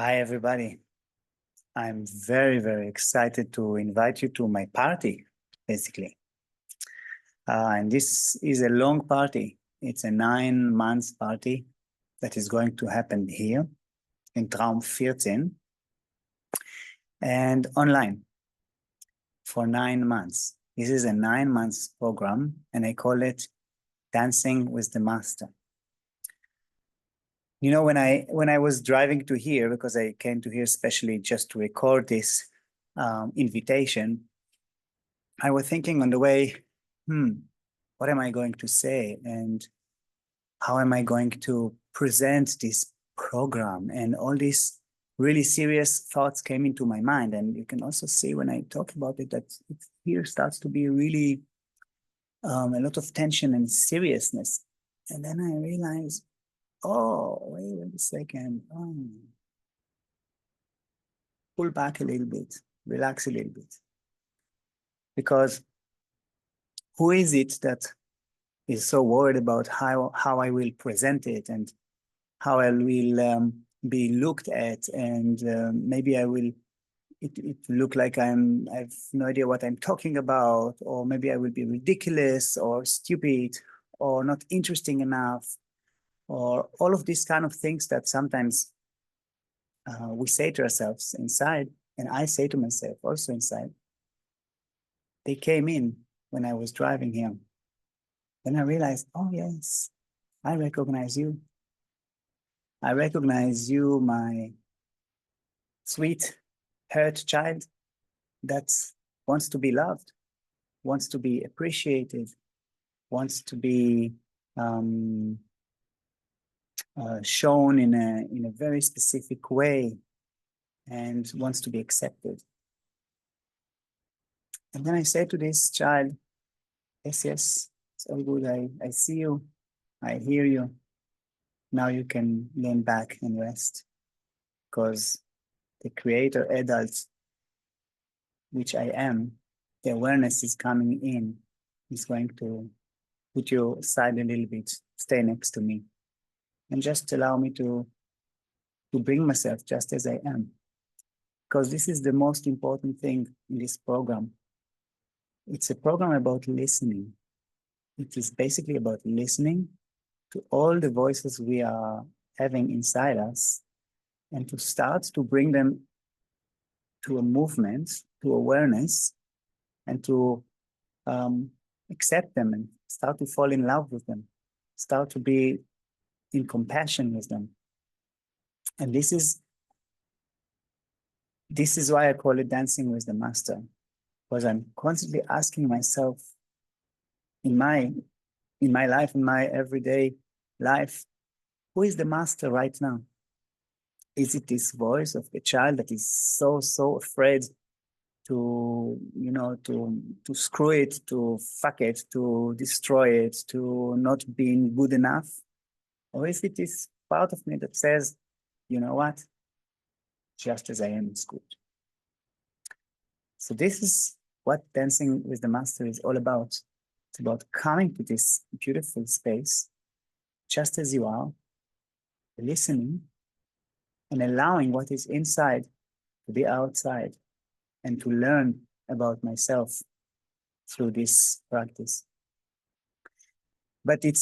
Hi, everybody. I'm very, very excited to invite you to my party, basically. And this is a long party. It's a 9 months party that is going to happen here in Traum 14 and online for 9 months. This is a 9 months program, and I call it Dancing with the Master. You know, when I was driving to here, because I came to here especially just to record this invitation, I was thinking on the way, what am I going to say? And how am I going to present this program? And all these really serious thoughts came into my mind. And you can also see when I talk about it, that it here starts to be really a lot of tension and seriousness. And then I realized, oh, wait a second. Pull back a little bit, relax a little bit. Because who is it that is so worried about how I will present it and how I will be looked at, and maybe I will it look like I've no idea what I'm talking about, or maybe I will be ridiculous or stupid or not interesting enough, or all of these kind of things that sometimes we say to ourselves inside, and I say to myself also inside. They came in when I was driving here. Then I realized, oh yes, I recognize you. I recognize you, my sweet, hurt child that wants to be loved, wants to be appreciated, wants to be shown in a very specific way, and wants to be accepted. And then I say to this child, yes, yes, it's all good. I see you. I hear you. Now you can lean back and rest, because the creator adult, which I am, the awareness is coming in, is going to put you aside a little bit, stay next to me, and just allow me to bring myself just as I am. Because this is the most important thing in this program. It's a program about listening. It is basically about listening to all the voices we are having inside us, and to start to bring them to a movement, to awareness, and to accept them and start to fall in love with them, start to be in compassion with them. And this is why I call it Dancing with the Master, because I'm constantly asking myself in my life, in my everyday life, who is the master right now? Is it this voice of the child that is so afraid to, to screw it, to fuck it, to destroy it, to not being good enough? Or is it this part of me that says, you know what? Just as I am is good. So this is what Dancing with the Master is all about. It's about coming to this beautiful space, just as you are, listening, and allowing what is inside to be outside, and to learn about myself through this practice. But it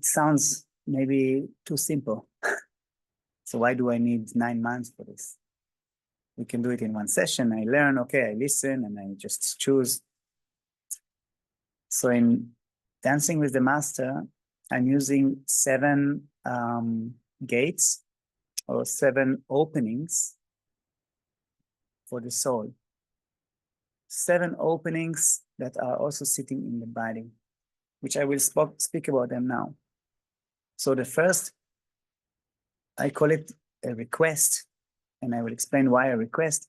sounds maybe too simple. So why do I need 9 months for this? We can do it in one session. I learn, okay, I listen, and I just choose. So in Dancing with the Master, I'm using 7 gates or 7 openings for the soul. 7 openings that are also sitting in the body, which I will speak about them now. So the first, I call it a request, and I will explain why a request,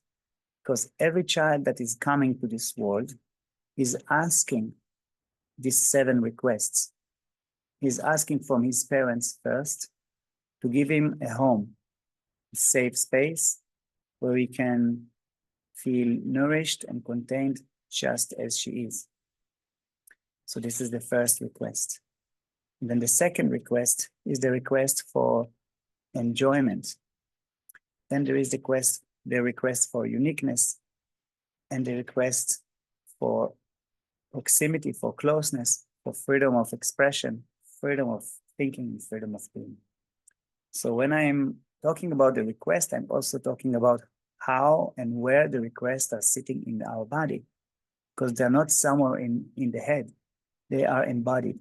because every child that is coming to this world is asking these 7 requests. He's asking from his parents first to give him a home, a safe space where he can feel nourished and contained just as she is. So this is the first request. And then the second request is the request for enjoyment. Then there is the request for uniqueness, and the request for proximity, for closeness, for freedom of expression, freedom of thinking, and freedom of being. So when I'm talking about the request, I'm also talking about how and where the requests are sitting in our body, because they're not somewhere in the head, they are embodied.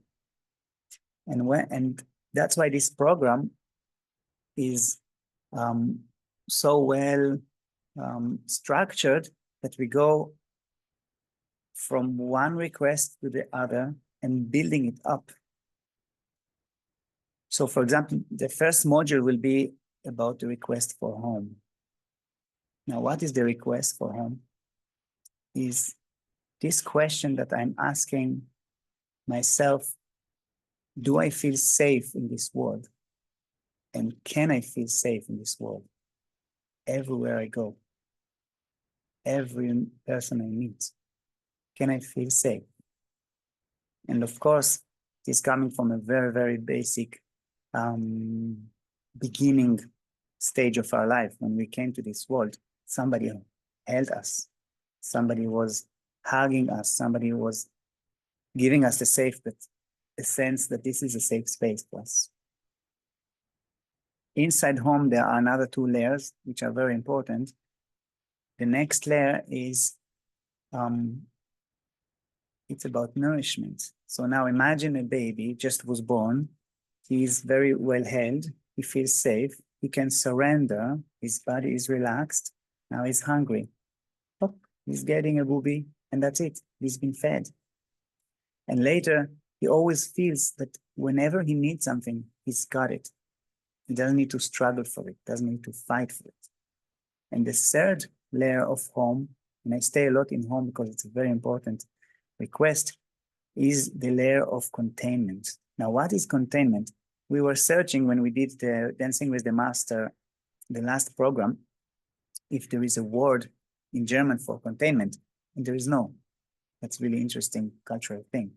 And that's why this program is so well structured that we go from one request to the other and building it up. So for example, the first module will be about the request for home. Now, what is the request for home? Is this question that I'm asking myself, do I feel safe in this world? And can I feel safe in this world? Everywhere I go, every person I meet, can I feel safe? And of course, it's coming from a very, very basic beginning stage of our life. When we came to this world, somebody held us, somebody was hugging us, somebody was giving us a sense that this is a safe space for us. Inside home, there are another two layers, which are very important. The next layer is, it's about nourishment. So now imagine a baby just was born. He is very well held. He feels safe. He can surrender. His body is relaxed. Now he's hungry. Oh, he's getting a booby, and that's it. He's been fed. And later, he always feels that whenever he needs something, he's got it. He doesn't need to struggle for it, doesn't need to fight for it. And the third layer of home, and I stay a lot in home because it's a very important request, is the layer of containment. Now, what is containment? We were searching when we did the Dancing with the Master, the last program, if there is a word in German for containment, and there is no. That's really interesting cultural thing.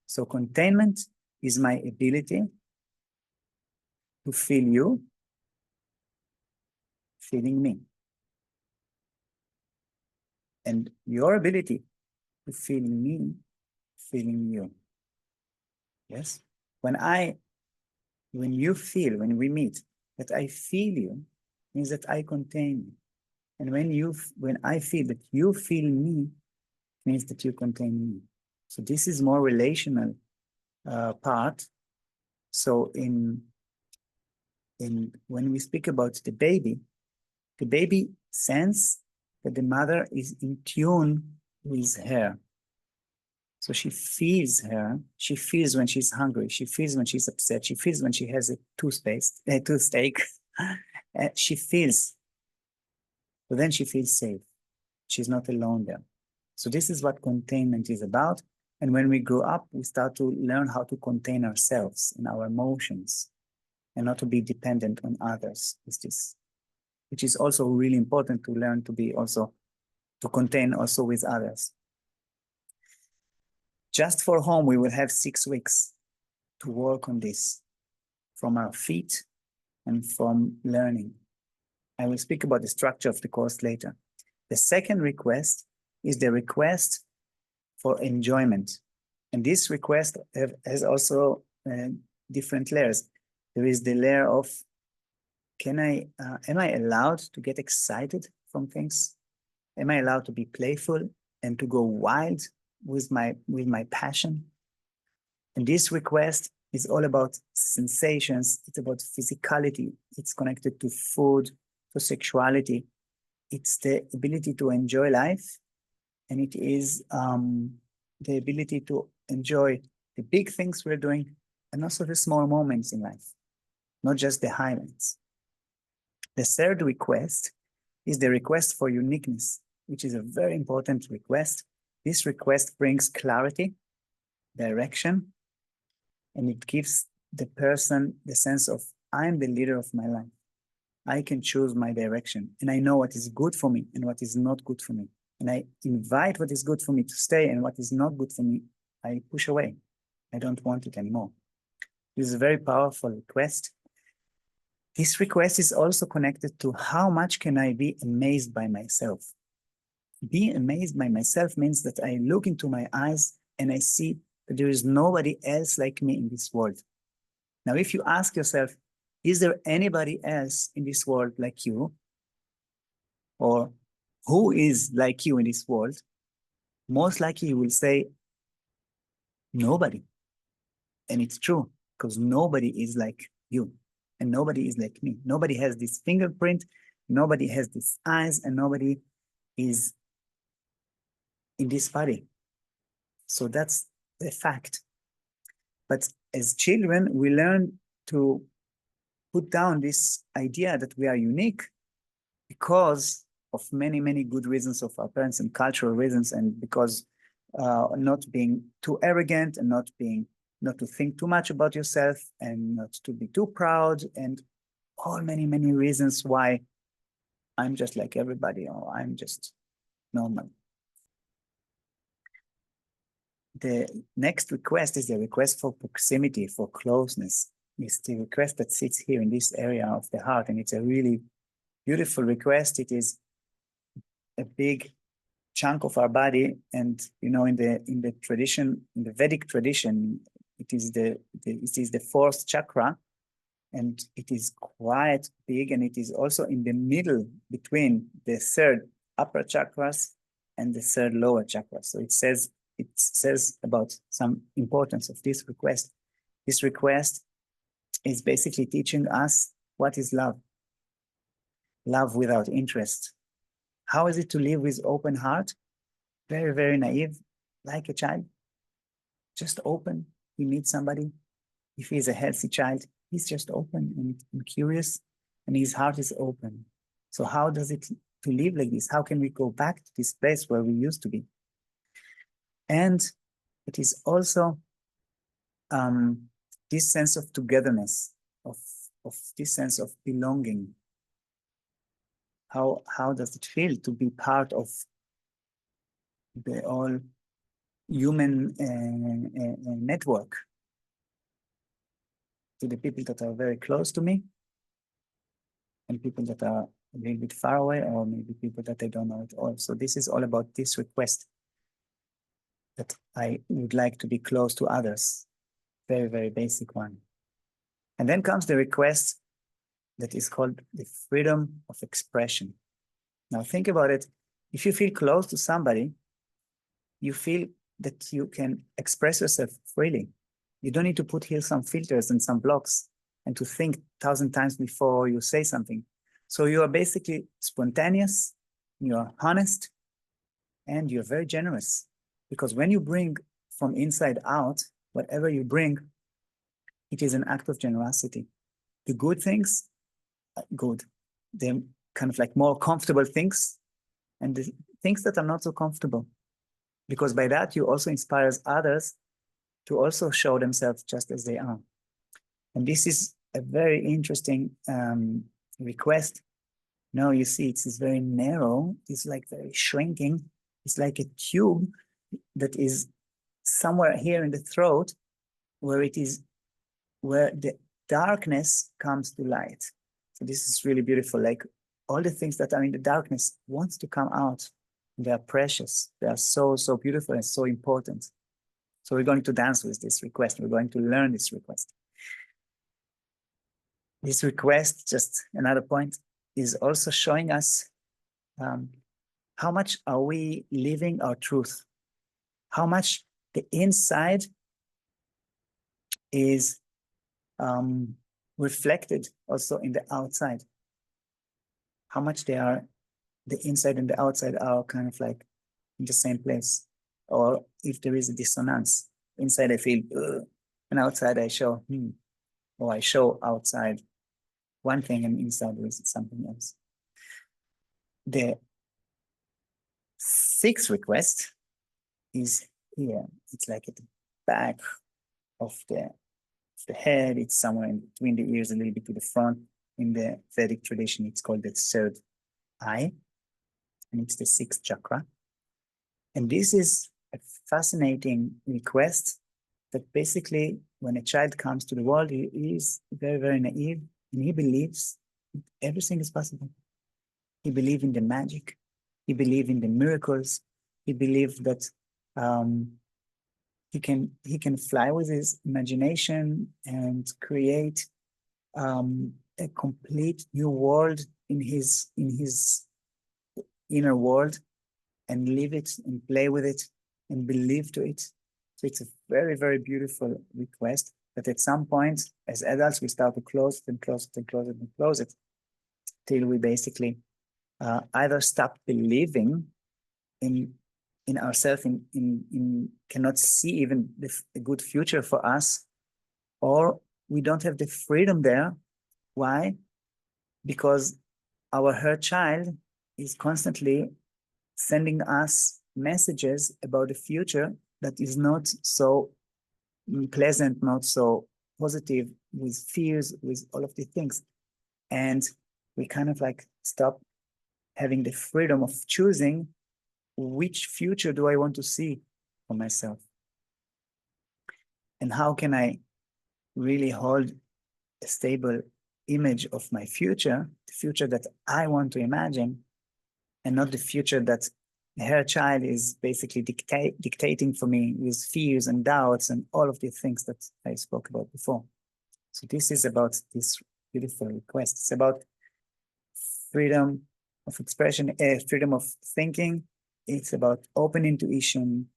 So containment is my ability to feel you, feeling me. And your ability to feel me, feeling you. Yes? When we meet, that I feel you, means that I contain you. And when I feel that you feel me, means that you contain me. So this is more relational part. So when we speak about the baby sense that the mother is in tune with her. So she feels her. She feels when she's hungry. She feels when she's upset. She feels when she has a toothache. She feels. But then she feels safe. She's not alone there. So this is what containment is about. And when we grow up, we start to learn how to contain ourselves and our emotions and not to be dependent on others. Is this, which is also really important to learn to be also, to contain also with others. Just for home, we will have 6 weeks to work on this from our feet and from learning. I will speak about the structure of the course later. The second request is the request for enjoyment. And this request has also different layers. There is the layer of, am I allowed to get excited from things? Am I allowed to be playful and to go wild with my passion? And this request is all about sensations. It's about physicality. It's connected to food, to sexuality. It's the ability to enjoy life. And it is the ability to enjoy the big things we're doing and also the small moments in life, not just the highlights. The third request is the request for uniqueness, which is a very important request. This request brings clarity, direction, and it gives the person the sense of, I'm the leader of my life. I can choose my direction, and I know what is good for me and what is not good for me. And I invite what is good for me to stay, and what is not good for me, I push away. I don't want it anymore. This is a very powerful request. This request is also connected to how much can I be amazed by myself. Be amazed by myself means that I look into my eyes and I see that there is nobody else like me in this world. Now, if you ask yourself, is there anybody else in this world like you? Or who is like you in this world? Most likely you will say, nobody. And it's true, because nobody is like you and nobody is like me. Nobody has this fingerprint, nobody has these eyes, and nobody is in this body. So that's the fact. But as children, we learn to put down this idea that we are unique because of many, many good reasons of our parents and cultural reasons, and because not being too arrogant and not to think too much about yourself and not to be too proud, and all many, many reasons why I'm just like everybody, or I'm just normal. The next request is the request for proximity, for closeness. It's the request that sits here in this area of the heart, and it's a really beautiful request. It is a big chunk of our body, and in the tradition, in the Vedic tradition, it is the fourth chakra, and it is quite big, and it is also in the middle between the third upper chakras and the third lower chakra. So it says about some importance of this request. This request is basically teaching us what is love. Love without interest. How is it to live with open heart? Very, very naive, like a child. Just open. You meet somebody. If he's a healthy child, he's just open and curious, and his heart is open. So how does it to live like this? How can we go back to this place where we used to be? And it is also this sense of togetherness, of this sense of belonging. How does it feel to be part of the all human network, to the people that are very close to me and people that are a little bit far away, or maybe people that I don't know at all. So this is all about this request, that I would like to be close to others. Very, very basic one. And then comes the request that is called the freedom of expression. Now think about it. If you feel close to somebody, you feel that you can express yourself freely. You don't need to put here some filters and some blocks and to think 1,000 times before you say something. So you are basically spontaneous, you are honest, and you're very generous. Because when you bring from inside out, whatever you bring, it is an act of generosity. The good things, good. They're kind of like more comfortable things, and the things that are not so comfortable. Because by that, you also inspires others to also show themselves just as they are. And this is a very interesting request. Now you see it's very narrow. It's like very shrinking. It's like a tube that is somewhere here in the throat, where the darkness comes to light. So this is really beautiful. Like all the things that are in the darkness wants to come out. They are precious. They are so, so beautiful and so important. So we're going to dance with this request. We're going to learn this request. This request, just another point, is also showing us how much are we living our truth? How much the inside is reflected also in the outside. How much the inside and the outside are kind of like in the same place, or if there is a dissonance. Inside I feel, and outside I show, or I show outside one thing and inside is something else. The sixth request is here. It's like at the back of the head. It's somewhere in between the ears, a little bit to the front. In the Vedic tradition, it's called the third eye, and it's the sixth chakra. And this is a fascinating request that basically, when a child comes to the world, he is very, very naive. and he believes everything is possible. He believes in the magic. He believes in the miracles. He believes that he can fly with his imagination and create a complete new world in his inner world, and live it and play with it and believe to it. So it's a very, very beautiful request. But at some point, as adults, we start to close it and close it and close it and close it till we basically either stop believing in ourselves, in cannot see even a good future for us, or we don't have the freedom there. Why? Because our hurt child is constantly sending us messages about the future that is not so pleasant, not so positive, with fears, with all of these things. And we kind of like stop having the freedom of choosing which future do I want to see for myself. And how can I really hold a stable image of my future, the future that I want to imagine, and not the future that her child is basically dictating for me with fears and doubts and all of the things that I spoke about before. So this is about this beautiful request. It's about freedom of expression, freedom of thinking. It's about open intuition,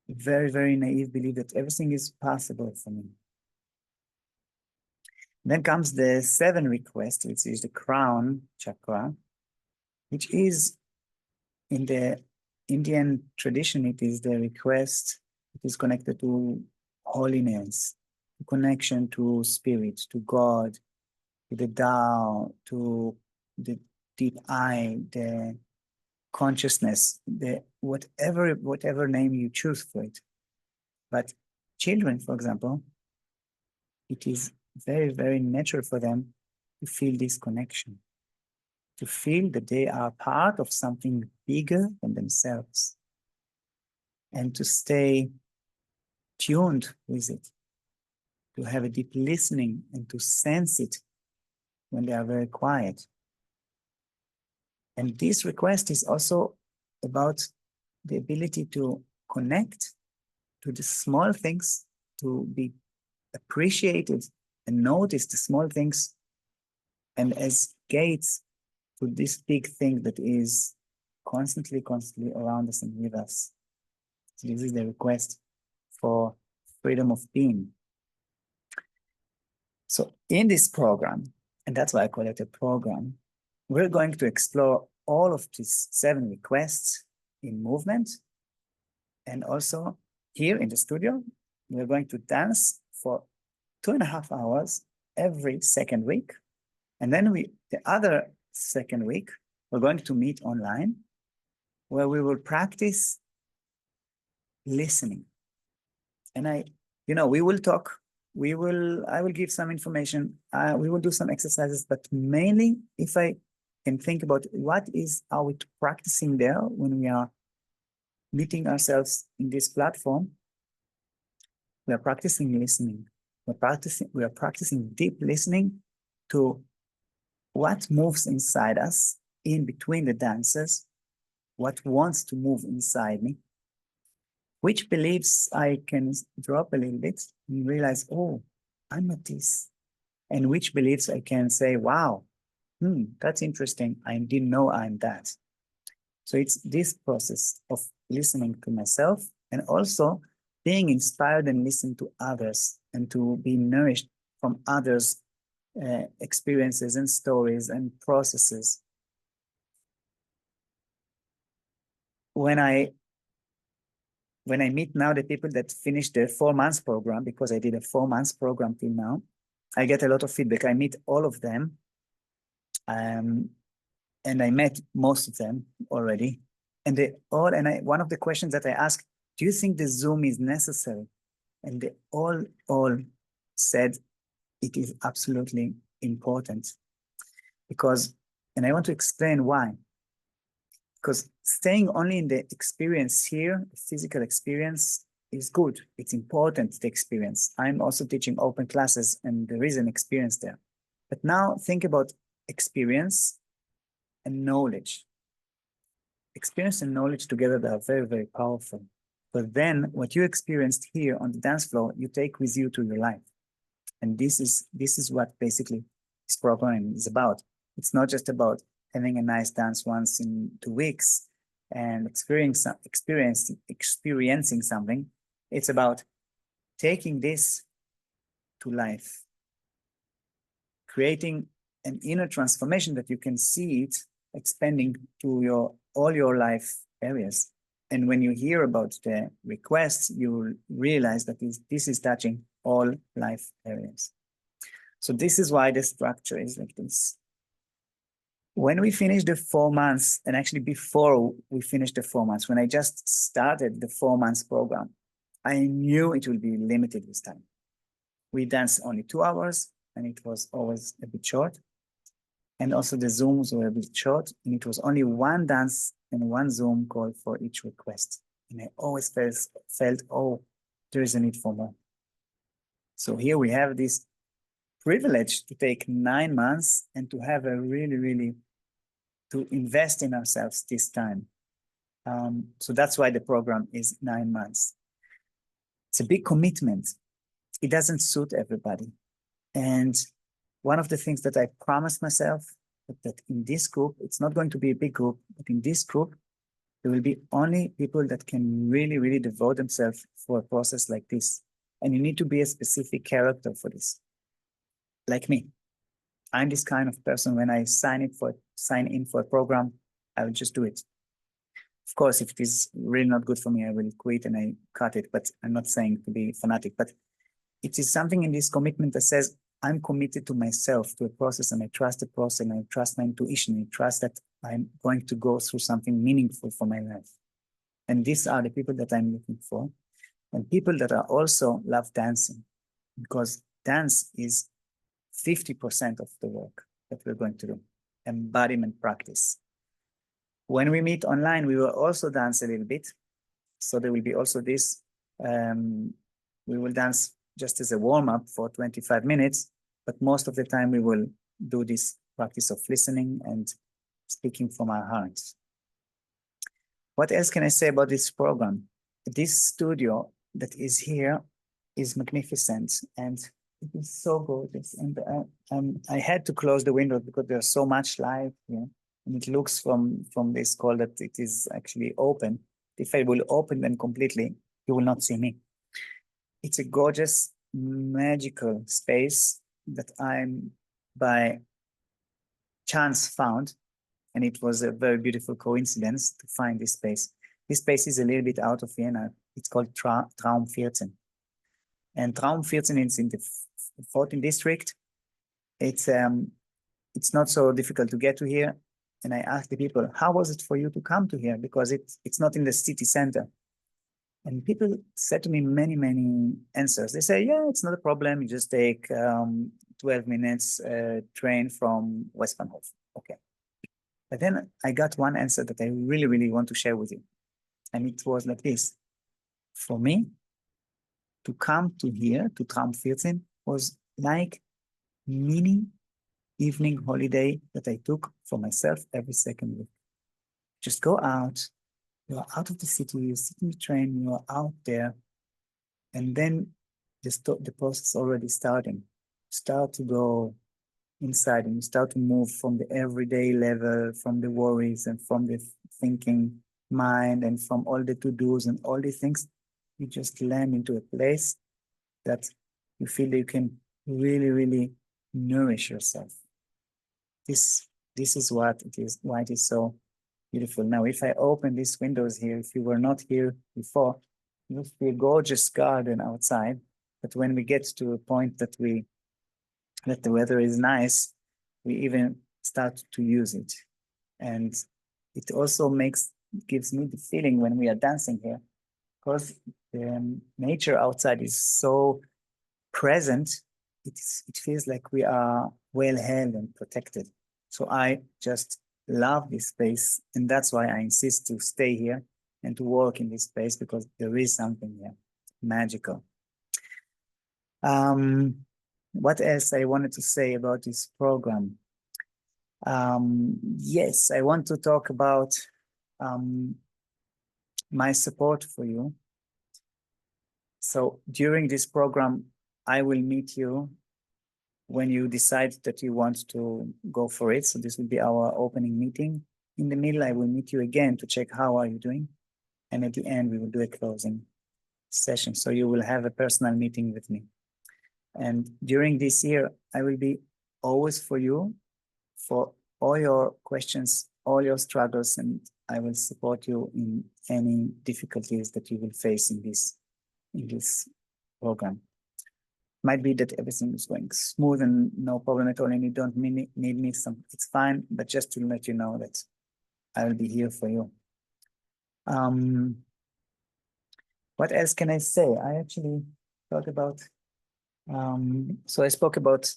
very, very naive belief that everything is possible for me. Then comes the 7th request, which is the crown chakra, which is in the Indian tradition, it is the request, it is connected to holiness, to connection to spirit, to God, to the Tao, to the deep I, the consciousness, the whatever name you choose for it. But children, for example, it is very, very natural for them to feel this connection, to feel that they are part of something bigger than themselves, and to stay tuned with it, to have a deep listening and to sense it when they are very quiet. And this request is also about the ability to connect to the small things, to be appreciated and notice the small things, and as gates to this big thing that is constantly around us and with us. So this is the request for freedom of being. So in this program, and that's why I call it a program, we're going to explore all of these 7 requests in movement. And also here in the studio, we're going to dance for 2.5 hours every second week. And then the other second week, we're going to meet online, where we will practice listening. And we will talk, I will give some information, we will do some exercises, but mainly if I can think about are we practicing there when we are meeting ourselves in this platform, we are practicing listening. We are practicing deep listening to what moves inside us in between the dances, what wants to move inside me, which beliefs I can drop a little bit and realize, oh, I'm not this. And which beliefs I can say, wow, that's interesting. I didn't know I'm that. So it's this process of listening to myself and also being inspired and listen to others and to be nourished from others' experiences and stories and processes. When I meet now the people that finished the 4 months program, because I did a 4 months program till now, I get a lot of feedback. I meet all of them. And I met most of them already. And one of the questions that I asked, do you think the Zoom is necessary? And they all said it is absolutely important. And I want to explain why. Because staying only in the experience here, the physical experience, is good. It's important, the experience. I'm also teaching open classes, and there is an experience there. But now think about experience and knowledge. Experience and knowledge together, they are very, very powerful. But then what you experienced here on the dance floor, you take with you to your life. And this is what basically this program is about. It's not just about having a nice dance once in 2 weeks and experiencing something. It's about taking this to life, creating an inner transformation that you can see it expanding to all your life areas. And when you hear about the requests, you realize that this is touching all life areas. So this is why the structure is like this. When we finish the 4 months, and actually before we finish the 4 months, when I just started the 4 months program, I knew it will be limited this time. We danced only 2 hours, and it was always a bit short. And also the Zooms were a bit short, and it was only one dance and one Zoom call for each request. And I always felt, oh, there is a need for more. So here we have this privilege to take 9 months and to have a really, to invest in ourselves this time. So that's why the program is 9 months. It's a big commitment. It doesn't suit everybody. And one of the things that I promised myself that in this group, it's not going to be a big group, but in this group, there will be only people that can really devote themselves for a process like this. And you need to be a specific character for this. Like me, I'm this kind of person. When I sign in for a program, I will just do it. Of course, if it is really not good for me, I will quit and I cut it. But I'm not saying to be fanatic, but it is something in this commitment that says I'm committed to myself, to a process, and I trust the process, and I trust my intuition, and I trust that I'm going to go through something meaningful for my life. And these are the people that I'm looking for, and people that are also love dancing, because dance is 50% of the work that we're going to do, embodiment practice. When we meet online, we will also dance a little bit. So there will be also this, we will dance just as a warm-up for 25 minutes, but most of the time we will do this practice of listening and speaking from our hearts. What else can I say about this program? This studio that is here is magnificent, and it is so gorgeous. And I had to close the window because there's so much light here. And it looks from this call that it is actually open. If I will open them completely, you will not see me. It's a gorgeous, magical space that I'm by chance found. And it was a very beautiful coincidence to find this space. This space is a little bit out of Vienna. It's called Traum 14. And Traum 14 is in the 14th district. It's not so difficult to get to here. And I asked the people, how was it for you to come to here? Because it's not in the city center. And people said to me many answers. They say, yeah, it's not a problem. You just take 12 minutes train from Westbahnhof. Okay. But then I got one answer that I really want to share with you. And it was like this. For me, to come to here, to Traum 14, was like mini evening holiday that I took for myself every second week. Just go out, you are out of the city, you sit in the train, you are out there, and then the process already starting. Start to go inside and you start to move from the everyday level, from the worries and from the thinking mind and from all the to-dos and all these things. You just land into a place that you feel that you can really nourish yourself. This is what it is, why it is so beautiful. Now, if I open these windows here, if you were not here before, you'll see a gorgeous garden outside. But when we get to a point that the weather is nice, we even start to use it. And it also gives me the feeling when we are dancing here, because the nature outside is so present, it feels like we are well held and protected. So I just love this space, and that's why I insist to stay here and to work in this space, because there is something here magical. What else I wanted to say about this program? Yes, I want to talk about my support for you. So during this program, I will meet you when you decide that you want to go for it. So this will be our opening meeting. In the middle, I will meet you again to check how are you doing. And at the end, we will do a closing session. So you will have a personal meeting with me. And during this year, I will be always for you, for all your questions, all your struggles, and I will support you in any difficulties that you will face in this program. Might be that everything is going smooth and no problem at all, and you don't need me some, it's fine, but just to let you know that I will be here for you. What else can I say? I actually thought about, so I spoke about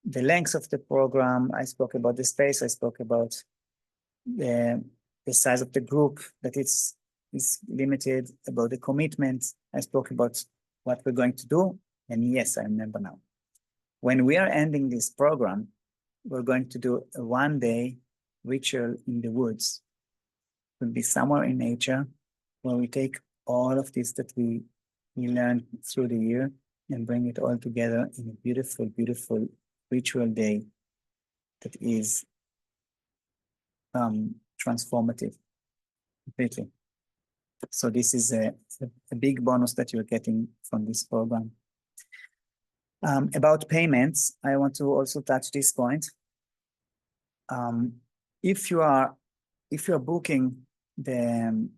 the length of the program, I spoke about the space, I spoke about the size of the group, that it's limited, about the commitment, I spoke about what we're going to do, and yes, I remember now. When we are ending this program, we're going to do a one-day ritual in the woods. It will be somewhere in nature where we take all of this that we learned through the year and bring it all together in a beautiful, beautiful ritual day that is transformative completely. So this is a big bonus that you're getting from this program. About payments, I want to also touch this point. If you're booking the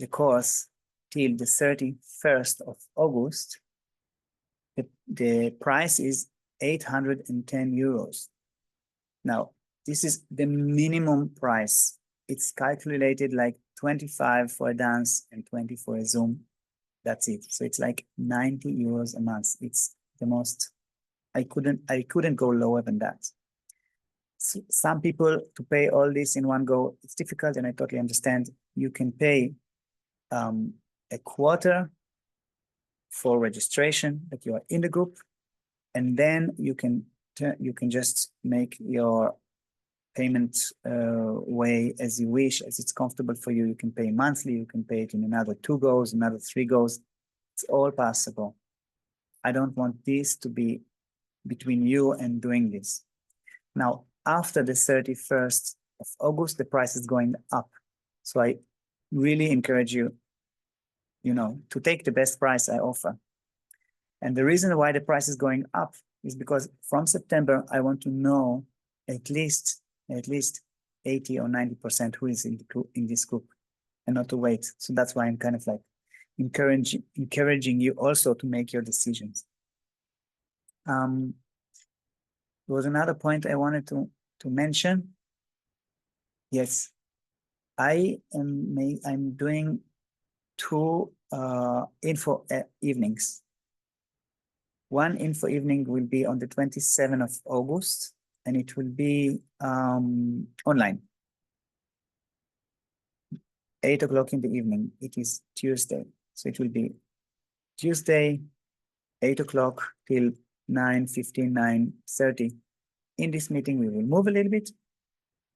course till the 31st of August, the price is 810 euros. Now, this is the minimum price. It's calculated like 25 for a dance and 20 for a Zoom. That's it. So it's like 90 euros a month. It's the most, I couldn't go lower than that. So some people, to pay all this in one go, it's difficult, and I totally understand. You can pay a quarter for registration that you are in the group, and then you can just make your payment way as you wish, as it's comfortable for you. You can pay monthly, you can pay it in another 2 goes, another 3 goes. It's all possible. I don't want this to be between you and doing this. Now, after the 31st of August, the price is going up. So I really encourage you, to take the best price I offer. And the reason why the price is going up is because from September, I want to know at least 80 or 90% who is in this group, and not to wait. So that's why I'm kind of like encouraging you also to make your decisions. There was another point I wanted to mention. Yes, I'm doing 2 info evenings. One info evening will be on the 27th of August, and it will be online. 8 o'clock in the evening. It is Tuesday. So it will be Tuesday, 8 o'clock till 9:15, 9:30. In this meeting, we will move a little bit,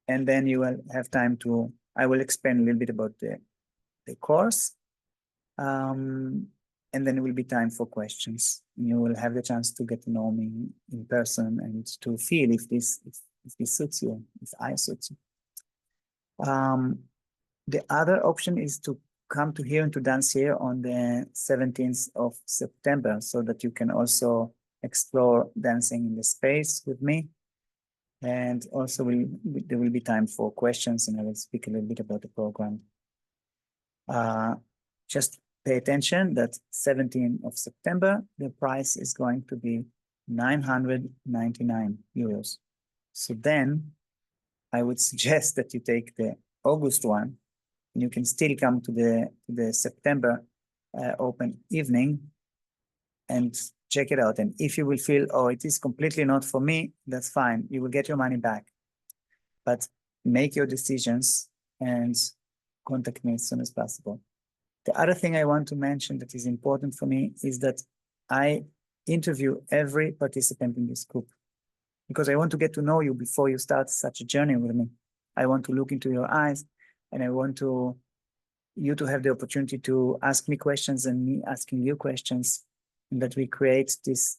and then you will have time to, I will explain a little bit about the course. And then it will be time for questions. You will have the chance to get to know me in person and to feel if this suits you, if I suits you. The other option is to come to here and to dance here on the 17th of September, so that you can also explore dancing in the space with me. And also there will be time for questions, and I will speak a little bit about the program. Just pay attention that 17th of September, the price is going to be 999 euros. So then I would suggest that you take the August one, and you can still come to the September open evening and check it out. And if you will feel, oh, it is completely not for me, that's fine. You will get your money back. But make your decisions and contact me as soon as possible. The other thing I want to mention that is important for me is that I interview every participant in this group because I want to get to know you before you start such a journey with me. I want to look into your eyes, and I want you to have the opportunity to ask me questions and me asking you questions, and that we create this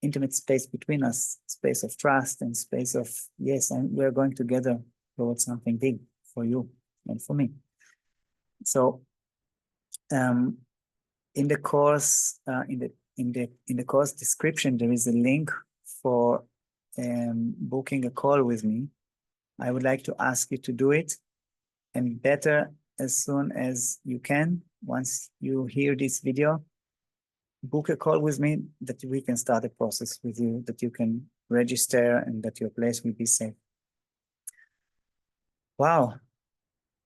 intimate space between us, space of trust and space of, yes, and we're going together towards something big for you and for me. So in the course, in the course description, there is a link for booking a call with me. I would like to ask you to do it, and better as soon as you can. Once you hear this video, book a call with me that we can start a process with you, that you can register and that your place will be safe. Wow,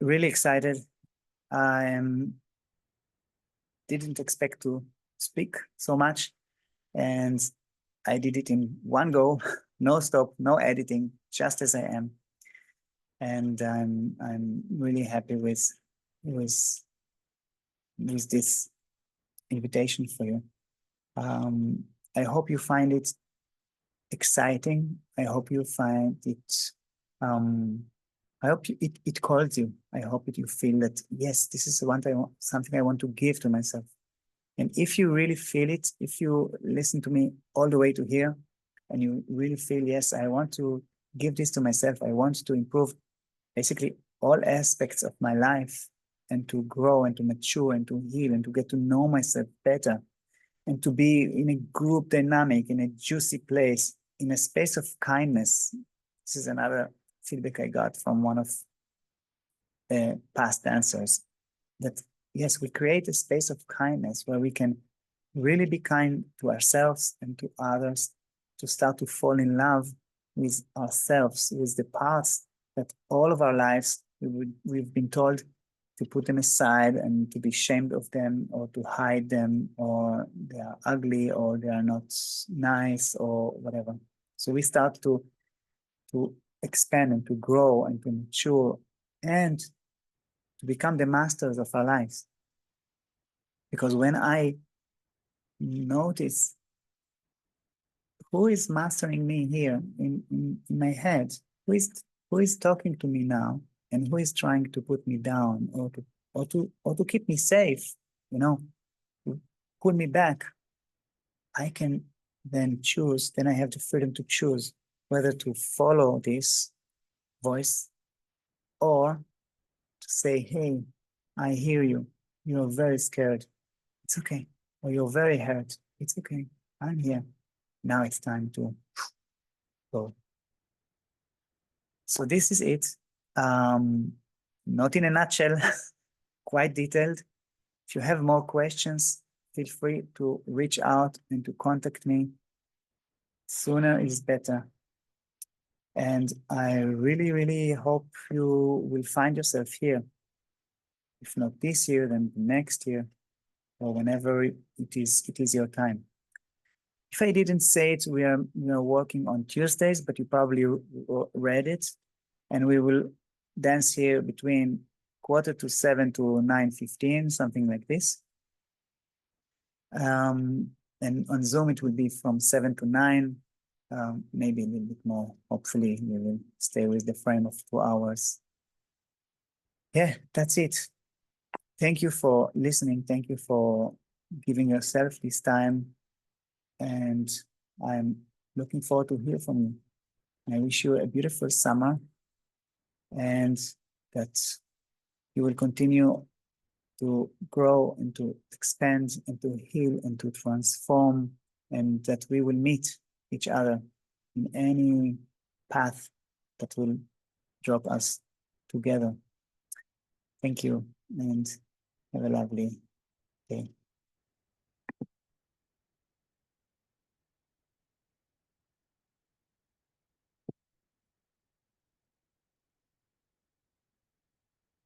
really excited. I didn't expect to speak so much, and I did it in one go, no stop, no editing, just as I am. And I'm really happy with this invitation for you. I hope you find it exciting. I hope you find it. I hope it calls you. I hope that you feel that yes, this is something I want to give to myself. And if you really feel it, if you listen to me all the way to here, and you really feel yes, I want to give this to myself. I want to improve basically all aspects of my life, and to grow and to mature and to heal and to get to know myself better, and to be in a group dynamic, in a juicy place, in a space of kindness. This is another feedback I got from one of the past dancers, that yes, we create a space of kindness where we can really be kind to ourselves and to others, to start to fall in love with ourselves, with the parts that all of our lives we've been told to put them aside and to be ashamed of them, or to hide them, or they are ugly, or they are not nice, or whatever. So we start to expand and to grow and to mature and to become the masters of our lives. Because when I notice who is mastering me here in my head, who is talking to me now, and who is trying to put me down, or to keep me safe, to pull me back, I can then choose. Then I have the freedom to choose whether to follow this voice, or to say, hey, I hear you. You're very scared. It's okay. Or you're very hurt. It's okay. I'm here. Now it's time to go. So this is it. Not in a nutshell, quite detailed. If you have more questions, feel free to reach out and to contact me. Sooner is better. And I really, really hope you will find yourself here. If not this year, then next year, or whenever it is your time. If I didn't say it, we are working on Tuesdays, but you probably read it, and we will dance here between 6:45 to 9:15, something like this. And on Zoom, it will be from 7 to 9, maybe a little bit more. Hopefully, we will stay with the frame of 2 hours. Yeah, that's it. Thank you for listening. Thank you for giving yourself this time. And I'm looking forward to hear from you. I wish you a beautiful summer, and that you will continue to grow and to expand and to heal and to transform, and that we will meet each other in any path that will drop us together. Thank you, and have a lovely day.